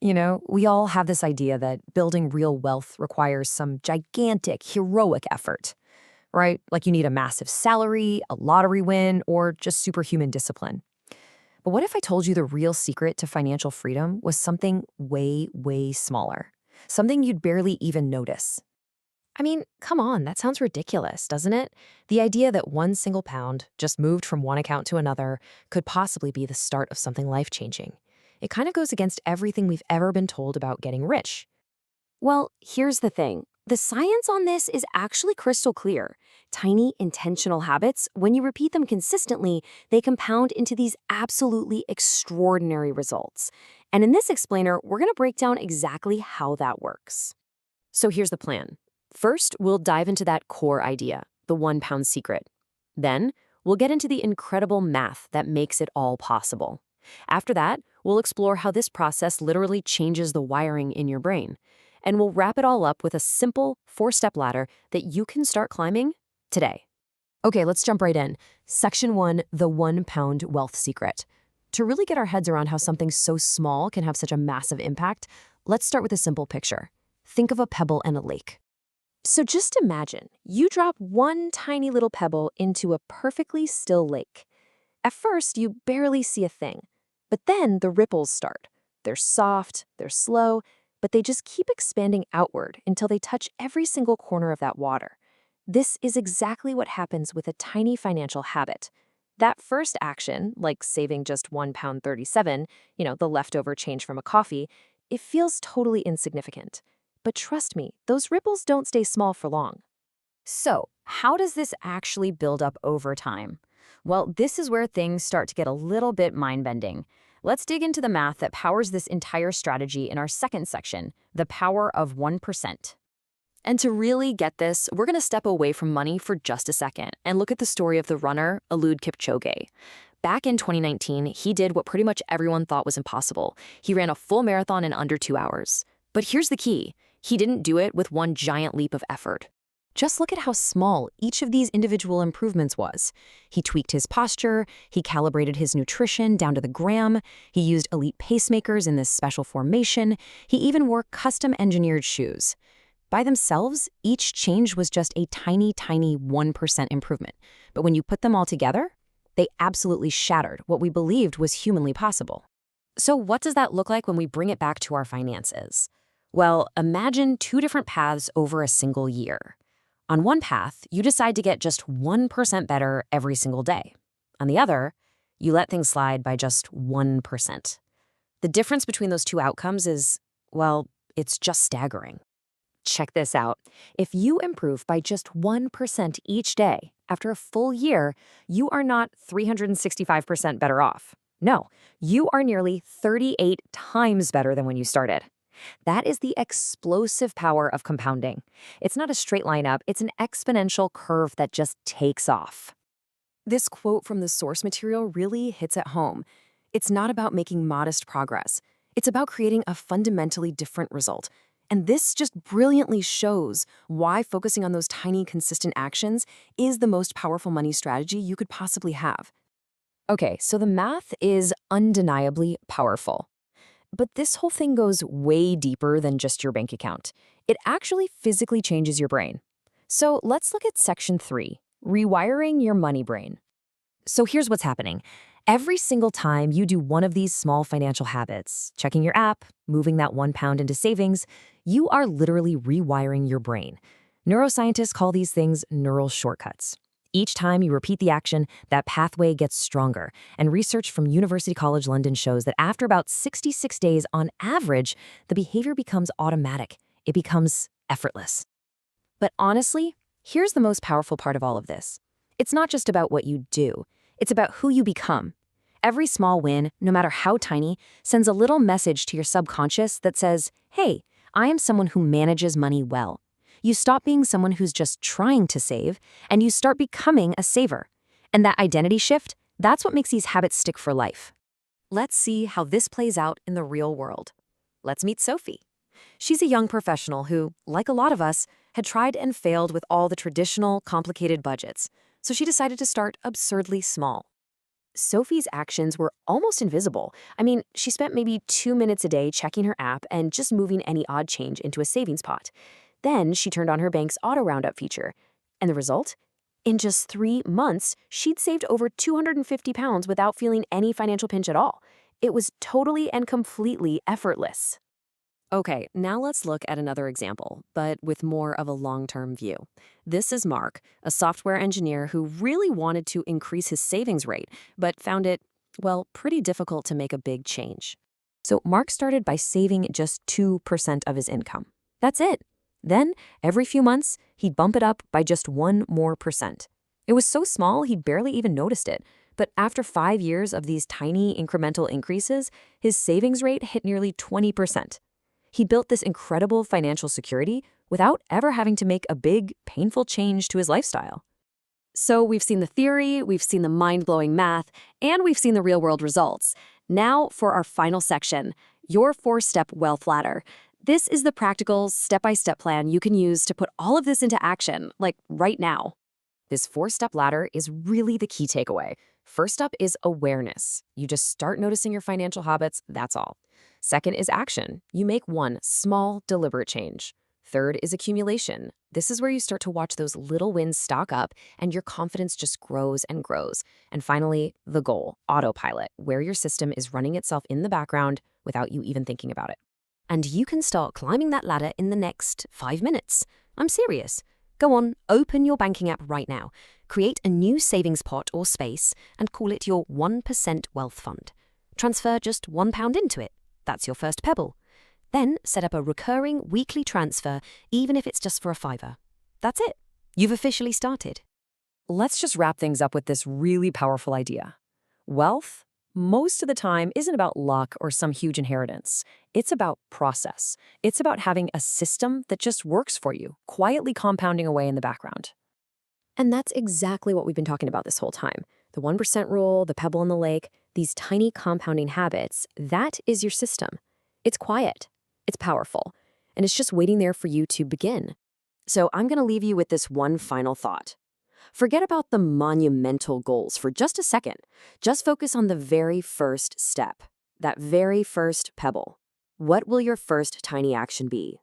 We all have this idea that building real wealth requires some gigantic, heroic effort, right? Like you need a massive salary, a lottery win, or just superhuman discipline. But what if I told you the real secret to financial freedom was something way, way smaller? Something you'd barely even notice. I mean, come on, that sounds ridiculous, doesn't it? The idea that one single pound, just moved from one account to another, could possibly be the start of something life-changing. It kind of goes against everything we've ever been told about getting rich. Well, here's the thing. The science on this is actually crystal clear. Tiny, intentional habits, when you repeat them consistently, they compound into these absolutely extraordinary results. And in this explainer, we're going to break down exactly how that works. So here's the plan. First, we'll dive into that core idea, the 1 pound secret. Then, we'll get into the incredible math that makes it all possible. After that, we'll explore how this process literally changes the wiring in your brain. And we'll wrap it all up with a simple 4-step ladder that you can start climbing today. Okay, let's jump right in. Section 1, the 1 pound wealth secret. To really get our heads around how something so small can have such a massive impact, let's start with a simple picture. Think of a pebble and a lake. So just imagine you drop one tiny little pebble into a perfectly still lake. At first, you barely see a thing, but then the ripples start. They're soft, they're slow, but they just keep expanding outward until they touch every single corner of that water. This is exactly what happens with a tiny financial habit. That first action, like saving just £1.37, the leftover change from a coffee, it feels totally insignificant. But trust me, those ripples don't stay small for long. So, how does this actually build up over time? Well, this is where things start to get a little bit mind-bending. Let's dig into the math that powers this entire strategy in our second section, the power of 1%. And to really get this, we're going to step away from money for just a second and look at the story of the runner, Eliud Kipchoge. Back in 2019, he did what pretty much everyone thought was impossible. He ran a full marathon in under 2 hours. But here's the key. He didn't do it with one giant leap of effort. Just look at how small each of these individual improvements was. He tweaked his posture, he calibrated his nutrition down to the gram, he used elite pacemakers in this special formation, he even wore custom-engineered shoes. By themselves, each change was just a tiny, tiny 1% improvement. But when you put them all together, they absolutely shattered what we believed was humanly possible. So what does that look like when we bring it back to our finances? Well, imagine 2 different paths over a single year. On one path, you decide to get just 1% better every single day. On the other, you let things slide by just 1%. The difference between those 2 outcomes is, well, it's just staggering. Check this out. If you improve by just 1% each day, after a full year, you are not 365% better off. No, you are nearly 38 times better than when you started. That is the explosive power of compounding. It's not a straight line up, it's an exponential curve that just takes off. This quote from the source material really hits at home. It's not about making modest progress. It's about creating a fundamentally different result. And this just brilliantly shows why focusing on those tiny, consistent actions is the most powerful money strategy you could possibly have. Okay, so the math is undeniably powerful. But this whole thing goes way deeper than just your bank account. It actually physically changes your brain. So let's look at section 3, rewiring your money brain. So here's what's happening. Every single time you do one of these small financial habits, checking your app, moving that 1 pound into savings, you are literally rewiring your brain. Neuroscientists call these things neural shortcuts. Each time you repeat the action, that pathway gets stronger, and research from University College London shows that after about 66 days on average, the behavior becomes automatic. It becomes effortless. But honestly, here's the most powerful part of all of this. It's not just about what you do. It's about who you become. Every small win, no matter how tiny, sends a little message to your subconscious that says, hey, I am someone who manages money well. You stop being someone who's just trying to save, and you start becoming a saver. And that identity shift, that's what makes these habits stick for life. Let's see how this plays out in the real world. Let's meet Sophie. She's a young professional who, like a lot of us, had tried and failed with all the traditional, complicated budgets. So she decided to start absurdly small. Sophie's actions were almost invisible. I mean, she spent maybe 2 minutes a day checking her app and just moving any odd change into a savings pot. Then she turned on her bank's auto roundup feature. And the result? In just 3 months, she'd saved over 250 pounds without feeling any financial pinch at all. It was totally and completely effortless. Okay, now let's look at another example, but with more of a long-term view. This is Mark, a software engineer who really wanted to increase his savings rate, but found it, well, pretty difficult to make a big change. So Mark started by saving just 2% of his income. That's it. Then, every few months, he'd bump it up by just 1% more. It was so small he barely even noticed it. But after 5 years of these tiny incremental increases, his savings rate hit nearly 20%. He built this incredible financial security without ever having to make a big, painful change to his lifestyle. So we've seen the theory, we've seen the mind-blowing math, and we've seen the real-world results. Now for our final section, your 4-step wealth ladder. This is the practical, step-by-step plan you can use to put all of this into action, like right now. This 4-step ladder is really the key takeaway. First up is awareness. You just start noticing your financial habits, that's all. Second is action. You make one small, deliberate change. Third is accumulation. This is where you start to watch those little wins stock up and your confidence just grows and grows. And finally, the goal, autopilot, where your system is running itself in the background without you even thinking about it. And you can start climbing that ladder in the next 5 minutes. I'm serious. Go on, open your banking app right now. Create a new savings pot or space and call it your 1% wealth fund. Transfer just £1 into it. That's your first pebble. Then set up a recurring weekly transfer, even if it's just for a fiver. That's it. You've officially started. Let's just wrap things up with this really powerful idea. Wealth, most of the time, isn't about luck or some huge inheritance. It's about process. It's about having a system that just works for you, quietly compounding away in the background. And that's exactly what we've been talking about this whole time. The 1% rule, the pebble in the lake, these tiny compounding habits, that is your system. It's quiet, it's powerful, and it's just waiting there for you to begin. So I'm going to leave you with this one final thought. Forget about the monumental goals for just a second. Just focus on the very first step, that very first pebble. What will your first tiny action be?